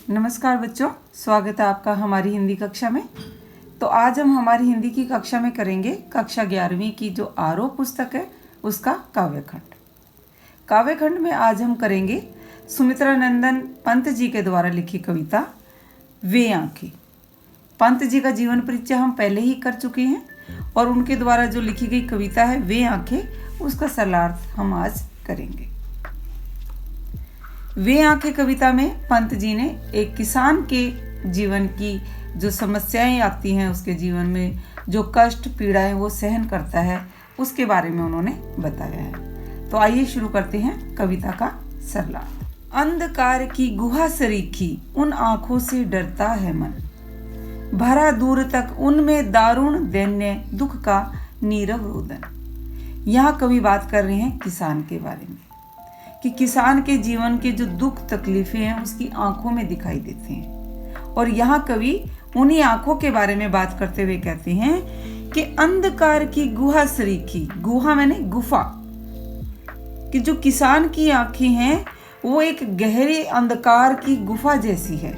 नमस्कार बच्चों, स्वागत है आपका हमारी हिंदी कक्षा में। तो आज हम हमारी हिंदी की कक्षा में करेंगे कक्षा 11वीं की जो आरोह पुस्तक है उसका काव्यखंड। काव्यखंड में आज हम करेंगे सुमित्रा नंदन पंत जी के द्वारा लिखी कविता वे आंखें। पंत जी का जीवन परिचय हम पहले ही कर चुके हैं और उनके द्वारा जो लिखी गई कविता है वे आंखें, उसका सरलार्थ हम आज करेंगे। वे आंखें कविता में पंत जी ने एक किसान के जीवन की जो समस्याएं आती हैं, उसके जीवन में जो कष्ट पीड़ाएं वो सहन करता है, उसके बारे में उन्होंने बताया है। तो आइए शुरू करते हैं कविता का सरलार्थ। अंधकार की गुहा सरीखी उन आंखों से डरता है मन, भरा दूर तक उनमें दारुण दैन्य दुख का नीरव रोदन। यहाँ कवि बात कर रहे हैं किसान के बारे में कि किसान के जीवन के जो दुख तकलीफें हैं उसकी आंखों में दिखाई देते हैं। और यहाँ कवि उन्हीं आंखों के बारे में बात करते हुए कहते हैं कि अंधकार की गुहा सरीखी, गुहा मैंने गुफा, कि जो किसान की आंखें हैं वो एक गहरे अंधकार की गुफा जैसी है।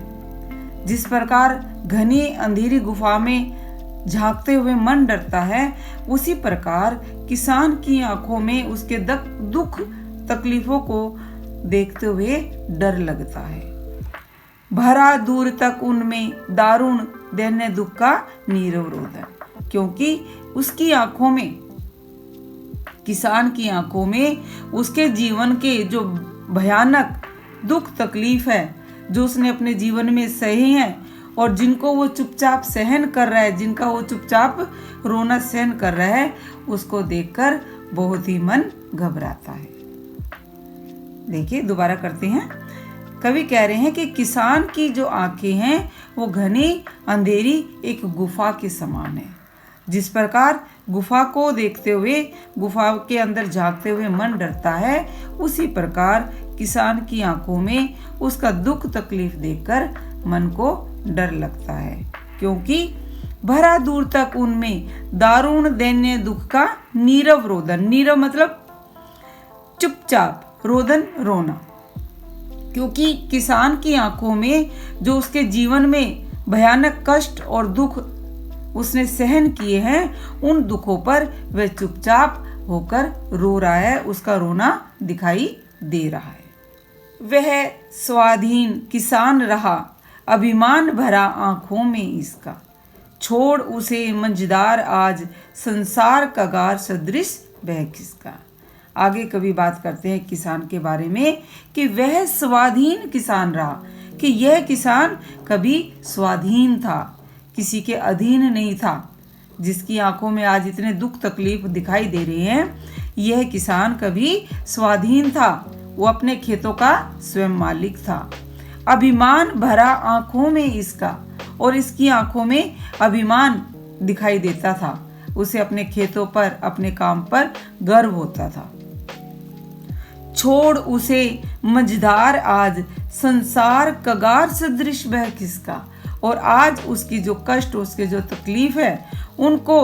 जिस प्रकार घनी अंधेरी गुफा में झांकते हुए मन डरता है, उसी प्रकार किसान की आंखों में उसके दुख तकलीफों को देखते हुए डर लगता है। भरा दूर तक उनमें दारुण दैन्य दुख का नीरव रोदन, क्योंकि उसकी आंखों में, किसान की आंखों में उसके जीवन के जो भयानक दुख तकलीफ है जो उसने अपने जीवन में सहे हैं और जिनको वो चुपचाप सहन कर रहा है, जिनका वो चुपचाप रोना सहन कर रहा है, उसको देखकर बहुत ही मन घबराता है। देखिए दोबारा करते हैं। कवि कह रहे हैं कि किसान की जो आंखें हैं वो घनी अंधेरी एक गुफा के समान है। जिस प्रकार गुफा को देखते हुए, गुफा के अंदर झांकते हुए मन डरता है, उसी प्रकार किसान की आंखों में उसका दुख तकलीफ देखकर मन को डर लगता है, क्योंकि भरा दूर तक उनमें दारुण दैन्य दुख का नीरव रोदन, नीरव मतलब चुपचाप, रोदन रोना, क्योंकि किसान की आंखों में जो उसके जीवन में भयानक कष्ट और दुख उसने सहन किए हैं, उन दुखों पर वह चुपचाप होकर रो रहा है, उसका रोना दिखाई दे रहा है। वह स्वाधीन किसान रहा, अभिमान भरा आंखों में इसका, छोड़ उसे मंझदार आज संसार कगार सदृश वह किसका। आगे कभी बात करते हैं किसान के बारे में कि वह स्वाधीन किसान रहा, कि यह किसान कभी स्वाधीन था, किसी के अधीन नहीं था। जिसकी आंखों में आज इतने दुख तकलीफ दिखाई दे रहे हैं, यह किसान कभी स्वाधीन था, वो अपने खेतों का स्वयं मालिक था। अभिमान भरा आंखों में इसका, और इसकी आंखों में अभिमान दिखाई देता था, उसे अपने खेतों पर, अपने काम पर गर्व होता था। छोड़ उसे मझधार आज संसार कगार सदृश वह किसका, और आज उसकी जो कष्ट, उसके जो तकलीफ है, उनको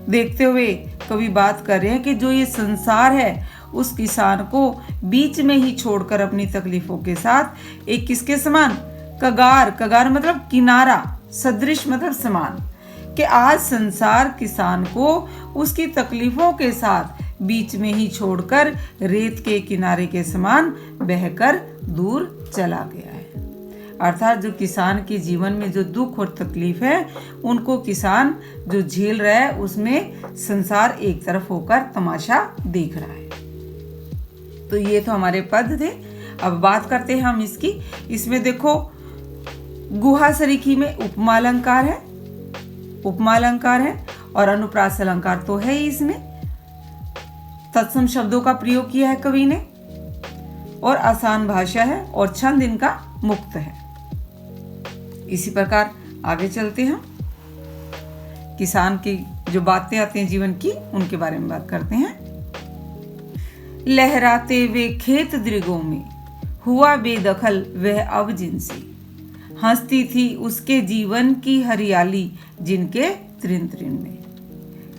देखते हुए कवि बात कर रहे हैं कि जो ये संसार है उस किसान को बीच में ही छोड़कर अपनी तकलीफों के साथ एक किसके समान, कगार, कगार मतलब किनारा, सदृश मतलब समान, कि आज संसार किसान को उसकी तकलीफों के साथ बीच में ही छोड़कर रेत के किनारे के समान बहकर दूर चला गया है। अर्थात जो किसान के जीवन में जो दुख और तकलीफ है, उनको किसान जो झेल रहा है, उसमें संसार एक तरफ होकर तमाशा देख रहा है। तो ये तो हमारे पद थे। अब बात करते हैं हम इसकी। इसमें देखो गुहा सरीखी में उपमा अलंकार है, उपमा अलंकार है और अनुप्रास अलंकार तो है ही इसमें। तत्सम शब्दों का प्रयोग किया है कवि ने, और आसान भाषा है और छंद इनका मुक्त है। इसी प्रकार आगे चलते हैं। किसान की जो बातें आती हैं जीवन की, उनके बारे में बात करते हैं। लहराते वे खेत दृगों में हुआ बेदखल वह अब जिनसे, हंसती थी उसके जीवन की हरियाली जिनके तृण तृण में।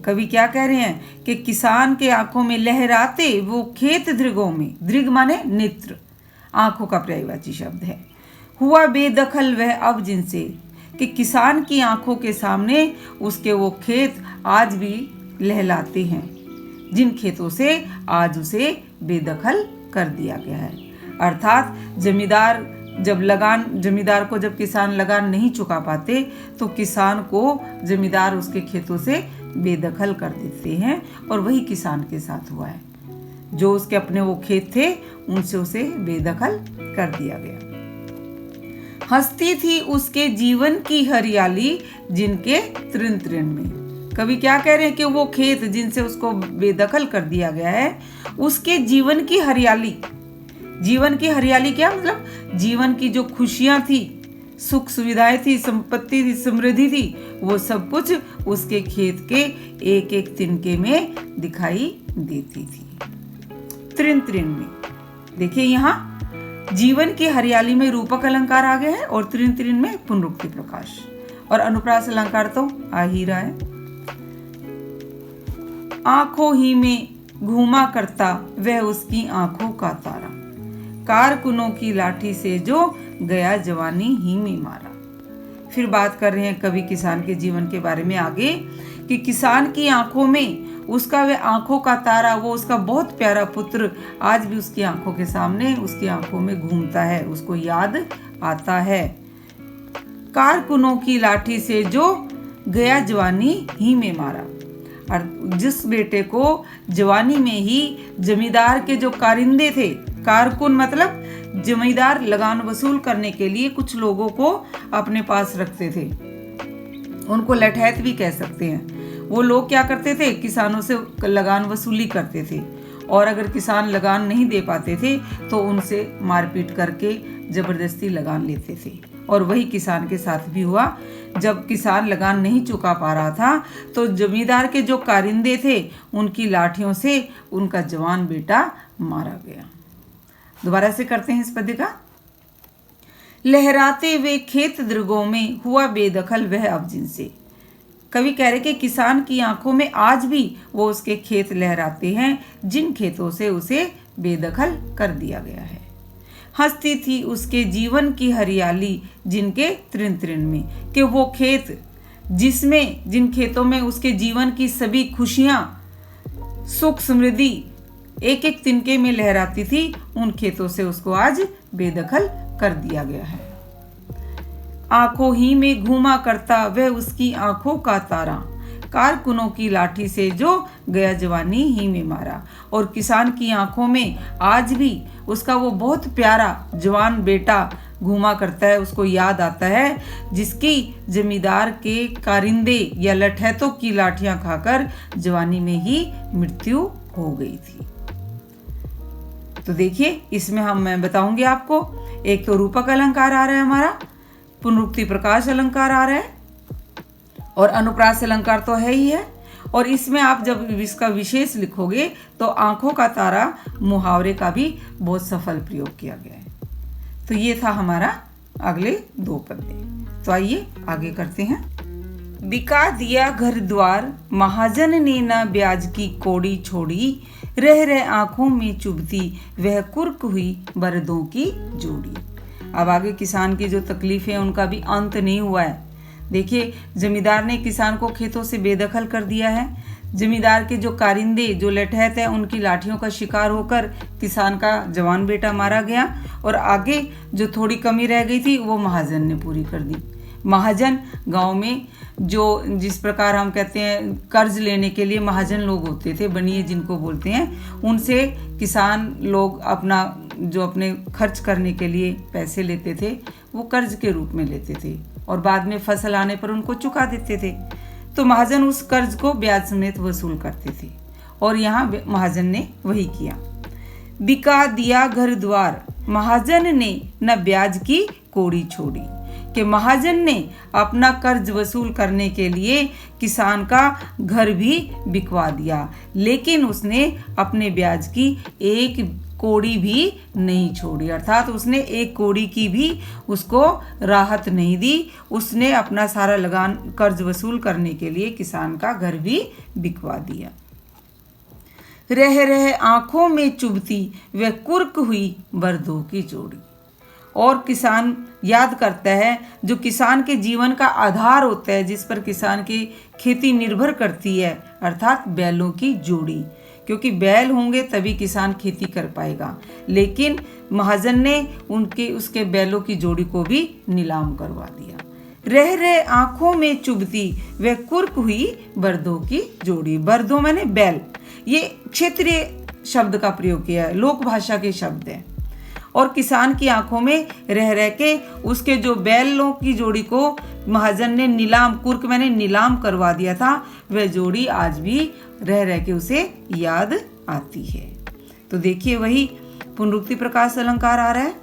कवि क्या कह रहे हैं कि किसान के आंखों में लहराते वो खेत दृगों में, दृग माने नेत्र, आंखों का पर्यायवाची शब्द है, हुआ बेदखल वह अब जिनसे, कि किसान की आंखों के सामने उसके वो खेत आज भी लहलाते हैं, जिन खेतों से आज उसे बेदखल कर दिया गया है। अर्थात जमींदार को जब किसान लगान नहीं चुका पाते तो किसान को जमींदार उसके खेतों से बेदखल कर देते हैं, और वही किसान के साथ हुआ है। जो उसके अपने वो खेत थे उनसे उसे बेदखल कर दिया गया। हंसती थी उसके जीवन की हरियाली जिनके तृण तृण में। कवि क्या कह रहे हैं कि वो खेत जिनसे उसको बेदखल कर दिया गया है, उसके जीवन की हरियाली। जीवन की हरियाली क्या मतलब? जीवन की जो खुशियां थी, सुख सुविधाएं थी, संपत्ति थी, समृद्धि थी, वो सब कुछ उसके खेत के एक एक तिनके में दिखाई देती थी। तृण तृण में देखिए, यहाँ जीवन की हरियाली में रूपक अलंकार आ गया है और तृण तृण में पुनरुक्ति प्रकाश, और अनुप्रास अलंकार तो आ ही रहा है। आंखों ही में घूमा करता वह उसकी आंखों का तारा, कारकुनों की लाठी से जो गया जवानी ही में मारा। फिर बात कर रहे हैं कवि किसान के जीवन के बारे में आगे, कि किसान की आंखों में उसका वह आंखों का तारा, वो उसका बहुत प्यारा पुत्र आज भी उसकी आंखों के सामने, उसकी आंखों में घूमता है, उसको याद आता है। कारकुनों की लाठी से जो गया जवानी ही में मारा, और जिस बेटे को जवानी में ही जमींदार के जो कारिंदे थे, कारकुन मतलब जमींदार लगान वसूल करने के लिए कुछ लोगों को अपने पास रखते थे, उनको लठैत भी कह सकते हैं। वो लोग क्या करते थे? किसानों से लगान वसूली करते थे, और अगर किसान लगान नहीं दे पाते थे तो उनसे मारपीट करके जबरदस्ती लगान लेते थे। और वही किसान के साथ भी हुआ। जब किसान लगान नहीं चुका पा रहा था तो जमींदार के जो कारिंदे थे उनकी लाठियों से उनका जवान बेटा मारा गया। दोबारा से करते हैं इस पद्य का। लहराते वे खेत दृगों में हुआ बेदखल वह अब जिनसे। कवि कह रहे कि किसान की आंखों में आज भी वो उसके खेत लहराते हैं जिन खेतों से उसे बेदखल कर दिया गया है। हंसती थी उसके जीवन की हरियाली जिनके तृण तृण में, कि वो खेत जिन खेतों में उसके जीवन की सभी खुशियां, सुख समृद्धि एक एक तिनके में लहराती थी, उन खेतों से उसको आज बेदखल कर दिया गया है। आंखों ही में घूमा करता वह उसकी आंखों का तारा, कारकुनों की लाठी से जो गया जवानी ही में मारा। और किसान की आंखों में आज भी उसका वो बहुत प्यारा जवान बेटा घूमा करता है, उसको याद आता है, जिसकी जमींदार के कारिंदे या लठैतों की लाठियां खाकर जवानी में ही मृत्यु हो गई थी। तो देखिए, इसमें मैं बताऊंगी आपको, एक तो रूपक अलंकार आ रहा है हमारा, पुनरुक्ति प्रकाश अलंकार आ रहा है, और अनुप्रास अलंकार तो है ही है। और इसमें आप जब इसका विशेष लिखोगे तो आंखों का तारा मुहावरे का भी बहुत सफल प्रयोग किया गया है। तो ये था हमारा अगले दो पद्य। तो आइए आगे करते हैं। बिका दिया घर द्वार महाजन ने न ब्याज की कोड़ी छोड़ी, रह रह आंखों में चुभती वह कुर्क हुई बरदों की जोड़ी। अब आगे किसान की जो तकलीफ है उनका भी अंत नहीं हुआ है। देखिए, जमींदार ने किसान को खेतों से बेदखल कर दिया है। जमींदार के जो कारिंदे, जो लठैत है, उनकी लाठियों का शिकार होकर किसान का जवान बेटा मारा गया, और आगे जो थोड़ी कमी रह गई थी वो महाजन ने पूरी कर दी। महाजन गांव में जो जिस प्रकार हम कहते हैं कर्ज लेने के लिए महाजन लोग होते थे, बनिए जिनको बोलते हैं, उनसे किसान लोग अपने खर्च करने के लिए पैसे लेते थे, वो कर्ज के रूप में लेते थे, और बाद में फसल आने पर उनको चुका देते थे। तो महाजन उस कर्ज को ब्याज समेत वसूल करते थे, और यहाँ महाजन ने वही किया। बिका दिया घर द्वार महाजन ने न ब्याज की कोड़ी छोड़ी, कि महाजन ने अपना कर्ज वसूल करने के लिए किसान का घर भी बिकवा दिया, लेकिन उसने अपने ब्याज की एक कोड़ी भी नहीं छोड़ी, अर्थात उसने एक कोड़ी की भी उसको राहत नहीं दी। उसने अपना सारा लगान कर्ज वसूल करने के लिए किसान का घर भी बिकवा दिया। रह रह आंखों में चुभती वह कुर्क हुई बरदों की जोड़ी। और किसान याद करता है, जो किसान के जीवन का आधार होता है, जिस पर किसान की खेती निर्भर करती है, अर्थात बैलों की जोड़ी, क्योंकि बैल होंगे तभी किसान खेती कर पाएगा। लेकिन महाजन ने उसके बैलों की जोड़ी को भी नीलाम करवा दिया। रह रहे आंखों में चुभती वह कुर्क हुई बर्दों की जोड़ी। बर्दों मैंने बैल, ये क्षेत्रीय शब्द का प्रयोग किया है, लोक भाषा के शब्द है। और किसान की आंखों में रह रह के उसके जो बैलों की जोड़ी को महाजन ने कुर्क मैंने नीलाम करवा दिया था, वह जोड़ी आज भी रह रह के उसे याद आती है। तो देखिए, वही पुनरुक्ति प्रकाश अलंकार आ रहा है,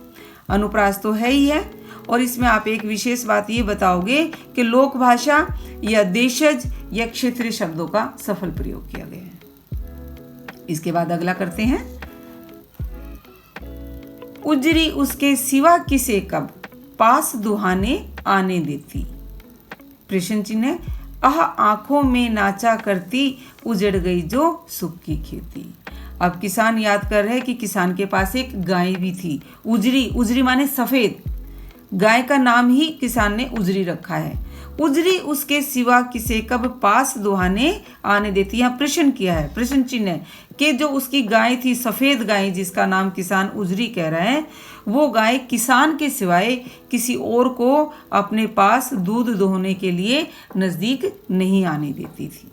अनुप्रास तो है ही है। और इसमें आप एक विशेष बात ये बताओगे कि लोक भाषा या देशज या क्षेत्रीय शब्दों का सफल प्रयोग किया गया है। इसके बाद अगला करते हैं। उजरी उसके सिवा किसे कब पास दुहाने आने देती। प्रश्न चिन्ह है, आंखों में नाचा करती उजड़ गई जो सुख की खेती। अब किसान याद कर रहे हैं कि किसान के पास एक गाय भी थी, उजरी माने सफेद। गाय का नाम ही किसान ने उजरी रखा है। उजरी उसके सिवा किसे कब पास दुहाने आने देती। यहाँ प्रश्न किया है, प्रश्न चिन्ह है कि जो उसकी गाय थी, सफेद गाय, जिसका नाम किसान उजरी कह रहा है, वो गाय किसान के सिवाय किसी और को अपने पास दूध दोहने के लिए नजदीक नहीं आने देती थी।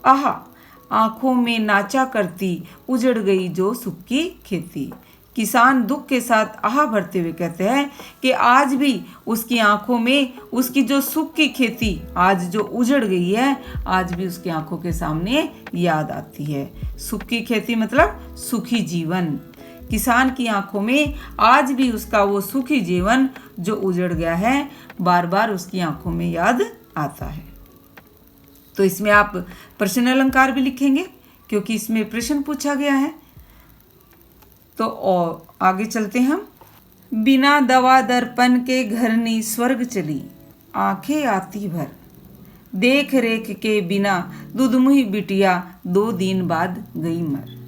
आंखों में नाचा करती उजड़ गई जो सुख की खेती। किसान दुख के साथ आह भरते हुए कहते हैं कि आज भी उसकी आंखों में उसकी जो सुख की खेती आज जो उजड़ गई है, आज भी उसकी आंखों के सामने याद आती है। सुख की खेती मतलब सुखी जीवन। किसान की आंखों में आज भी उसका वो सुखी जीवन जो उजड़ गया है, बार बार उसकी आंखों में याद आता है। तो इसमें आप प्रश्न अलंकार भी लिखेंगे, क्योंकि इसमें प्रश्न पूछा गया है। तो और आगे चलते हम। बिना दवा दर्पण के घरनी स्वर्ग चली, आंखें आती भर, देख रेख के बिना दुधमुही बिटिया 2 दिन बाद गई मर।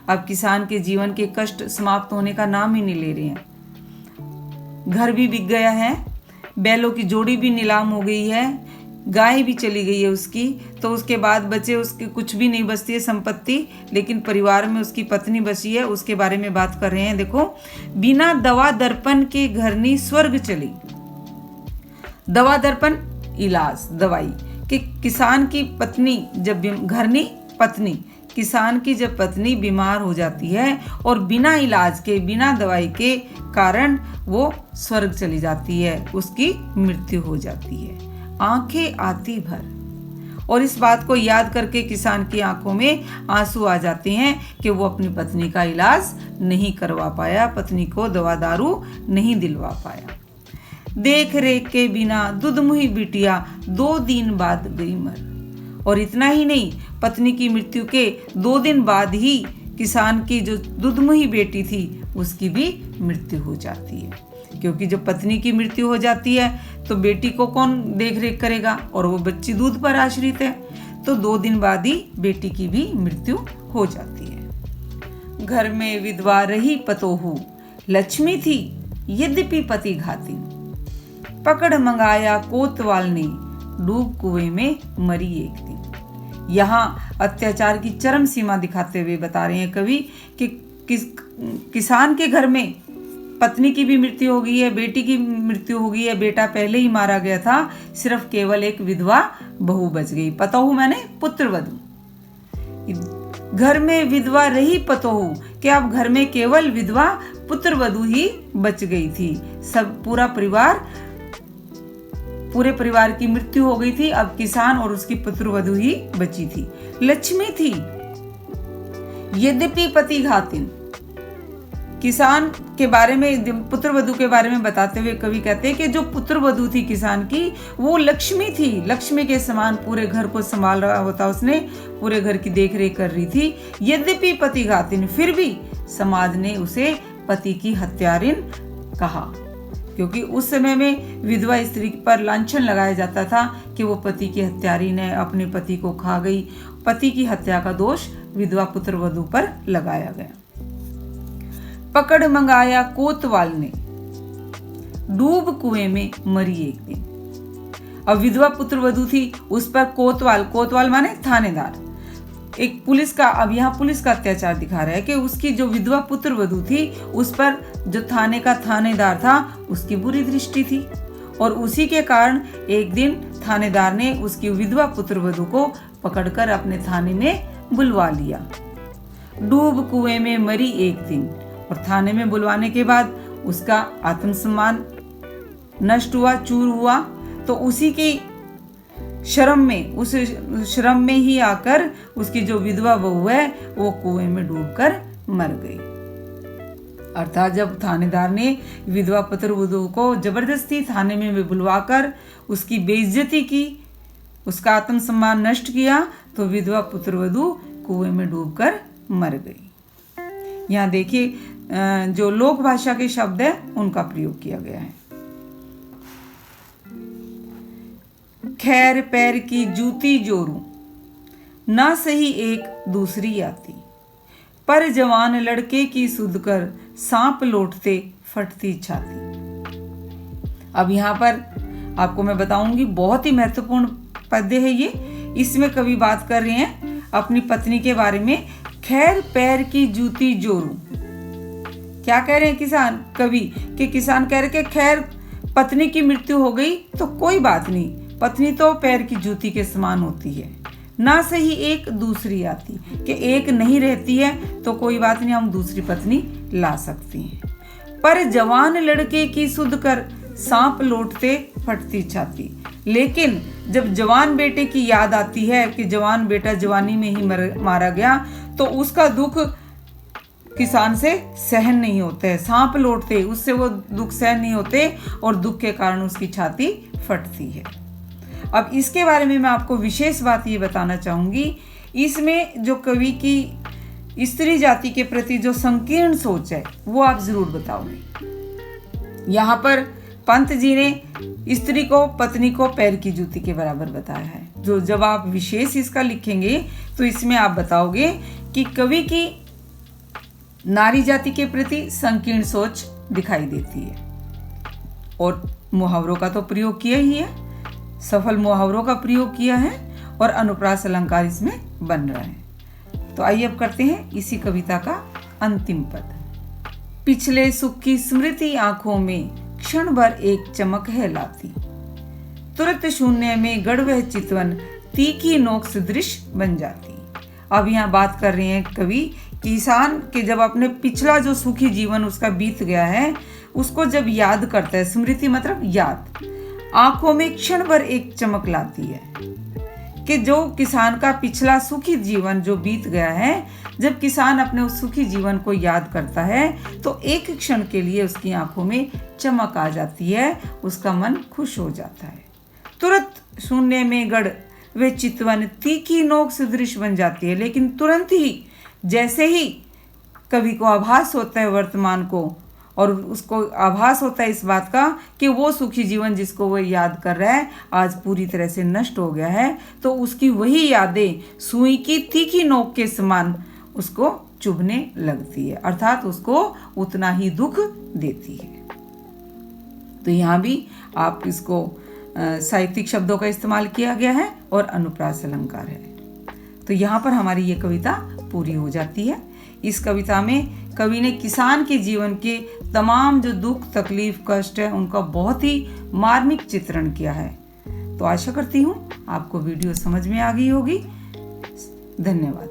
अब किसान के जीवन के कष्ट समाप्त होने का नाम ही नहीं ले रहे हैं। घर भी बिक गया है, बैलों की जोड़ी भी नीलाम हो गई है, गाय भी चली गई है उसकी, तो उसके बाद बचे उसके कुछ भी नहीं बचती है संपत्ति, लेकिन परिवार में उसकी पत्नी बची है, उसके बारे में बात कर रहे हैं। देखो, बिना दवा दर्पण के घरनी स्वर्ग चली। दवा दर्पण इलाज, दवाई, कि किसान की पत्नी जब घरनी पत्नी, किसान की जब पत्नी बीमार हो जाती है और बिना इलाज के, बिना दवाई के कारण वो स्वर्ग चली जाती है, उसकी मृत्यु हो जाती है। आंखें आती भर, और इस बात को याद करके किसान की आंखों में आंसू आ जाते हैं कि वो अपनी पत्नी का इलाज नहीं करवा पाया, पत्नी को दवा दारू नहीं दिलवा पाया। देख रेख के बिना दुधमुही बिटिया 2 दिन बाद गई मर। और इतना ही नहीं, पत्नी की मृत्यु के 2 दिन बाद ही किसान की जो दुधमुही बेटी थी उसकी भी मृत्यु हो जाती है, क्योंकि जब पत्नी की मृत्यु हो जाती है तो बेटी को कौन देख रेख करेगा, और वो बच्ची दूध पर आश्रित है। तो 2 दिन बाद ही बेटी की भी मृत्यु हो जाती है। घर में विधवा रही पतोहू, लक्ष्मी थी यद्यपि पति घातिन, पकड़ मंगाया कोतवाल ने, डूब कुएं में मरी एक दिन। यहाँ अत्याचार की चरम सीमा दिखाते हुए बता रहे हैं कवि कि किसान के घर में पत्नी की भी मृत्यु हो गई है, बेटी की मृत्यु हो गई है, बेटा पहले ही मारा गया था, सिर्फ केवल एक विधवा बहू बच गई। पतोहू मैंने पुत्रवधू। घर में विधवा रही पतोहू, कि अब घर में केवल विधवा पुत्रवधू ही बच गई थी। सब पूरे परिवार की मृत्यु हो गई थी, अब किसान और उसकी पुत्रवधू ही बची थी। लक्ष्मी थी यद्यपि पति घातिन। किसान के बारे में, पुत्रवधू के बारे में बताते हुए कवि कहते हैं कि जो पुत्रवधू थी किसान की, वो लक्ष्मी थी, लक्ष्मी के समान पूरे घर को संभाल रहा होता, उसने पूरे घर की देखरेख कर रही थी। यद्यपि पति घातिन, फिर भी समाज ने उसे पति की हत्यारिन कहा, क्योंकि उस समय में विधवा स्त्री पर लांछन लगाया जाता था कि वो पति की हत्यारिन है, अपने पति को खा गई। पति की हत्या का दोष विधवा पुत्रवधू पर लगाया गया। पकड़ मंगाया कोतवाल ने, डूब कुएं में मरी एक दिन। अब विधवा पुत्र वधू थी, उस पर कोतवाल माने थानेदार, एक पुलिस का, अब यहाँ पुलिस का अत्याचार दिखा रहा है कि उसकी जो विधवा पुत्र वधू थी उस पर जो थाने का थानेदार था उसकी बुरी दृष्टि थी, और उसी के कारण एक दिन थानेदार ने उसकी विधवा पुत्र वधू को पकड़कर अपने थाने में बुलवा लिया। डूब कुएं में मरी एक दिन, और थाने में बुलवाने के बाद उसका आत्मसम्मान नष्ट हुआ, चूर हुआ, तो उसी की शर्म में, उस शर्म में ही आकर उसकी जो विधवा बहू है वो कुएं में डूबकर मर गई। अर्थात जब थानेदार ने विधवा पुत्र वधू को जबरदस्ती थाने में बुलवाकर उसकी बेइज्जती की, उसका आत्मसम्मान नष्ट किया, तो विधवा पुत्र वधू कुएं में डूबकर मर गई। यहाँ देखिए जो लोक भाषा के शब्द है उनका प्रयोग किया गया है। खैर पैर की जूती जोरूं, ना सही एक दूसरी आती, पर जवान लड़के की सुध कर सांप लौटते फटती छाती। अब यहाँ पर आपको मैं बताऊंगी, बहुत ही महत्वपूर्ण पद्य है ये। इसमें कवि बात कर रहे हैं अपनी पत्नी के बारे में। खैर पैर की जूती जोरूं, क्या कह रहे हैं किसान, कवि कि किसान कह रहे कि खैर पत्नी की मृत्यु हो गई तो कोई बात नहीं, पत्नी तो पैर की जूती के समान होती है, ना सही एक दूसरी आती, कि एक नहीं रहती है तो कोई बात नहीं, हम दूसरी पत्नी ला सकते हैं। पर जवान लड़के की सुध कर सांप लौटते फटती छाती, लेकिन जब जवान बेटे की याद आती है कि जवान बेटा जवानी में ही मारा गया, तो उसका दुख किसान से सहन नहीं होते है, सांप लौटते, उससे वो दुख सहन नहीं होते और दुख के कारण उसकी छाती फटती है। अब इसके बारे में मैं आपको विशेष बात ये बताना चाहूँगी, इसमें जो कवि की स्त्री जाति के प्रति जो संकीर्ण सोच है वो आप जरूर बताओगे। यहाँ पर पंत जी ने स्त्री को, पत्नी को पैर की जूती के बराबर बताया है। जो जब आप विशेष इसका लिखेंगे तो इसमें आप बताओगे कि कवि की नारी जाति के प्रति संकीर्ण सोच दिखाई देती है, और मुहावरों का तो प्रयोग किया ही है, सफल मुहावरों का प्रयोग किया है, और अनुप्रास अलंकार इसमें बन रहा है। तो आइए अब करते हैं इसी कविता का अंतिम पद। पिछले सुख की स्मृति आंखों में क्षण भर एक चमक है लाती, तुरंत शून्य में गढ़ वह चितवन तीखी नोक सदृश बन जाती। अब यहाँ बात कर रहे हैं कवि किसान के, जब अपने पिछला जो सुखी जीवन उसका बीत गया है उसको जब याद करता है, स्मृति मतलब याद, आंखों में क्षण भर एक चमक लाती है, कि जो किसान का पिछला सुखी जीवन जो बीत गया है, जब किसान अपने उस सुखी जीवन को याद करता है तो एक क्षण के लिए उसकी आंखों में चमक आ जाती है, उसका मन खुश हो जाता है। तुरंत शून्य में गढ़ वे चितवन तीखी नोक सदृश बन जाती है, लेकिन तुरंत ही जैसे ही कवि को आभास होता है वर्तमान को, और उसको आभास होता है इस बात का कि वो सुखी जीवन जिसको वो याद कर रहा है आज पूरी तरह से नष्ट हो गया है, तो उसकी वही यादें सुई की तीखी नोक के समान उसको चुभने लगती है, अर्थात उसको उतना ही दुख देती है। तो यहाँ भी आप इसको साहित्यिक शब्दों का इस्तेमाल किया गया है और अनुप्रास अलंकार है। तो यहाँ पर हमारी ये कविता पूरी हो जाती है। इस कविता में कवि ने किसान के जीवन के तमाम जो दुख, तकलीफ, कष्ट है उनका बहुत ही मार्मिक चित्रण किया है। तो आशा करती हूँ आपको वीडियो समझ में आ गई होगी। धन्यवाद।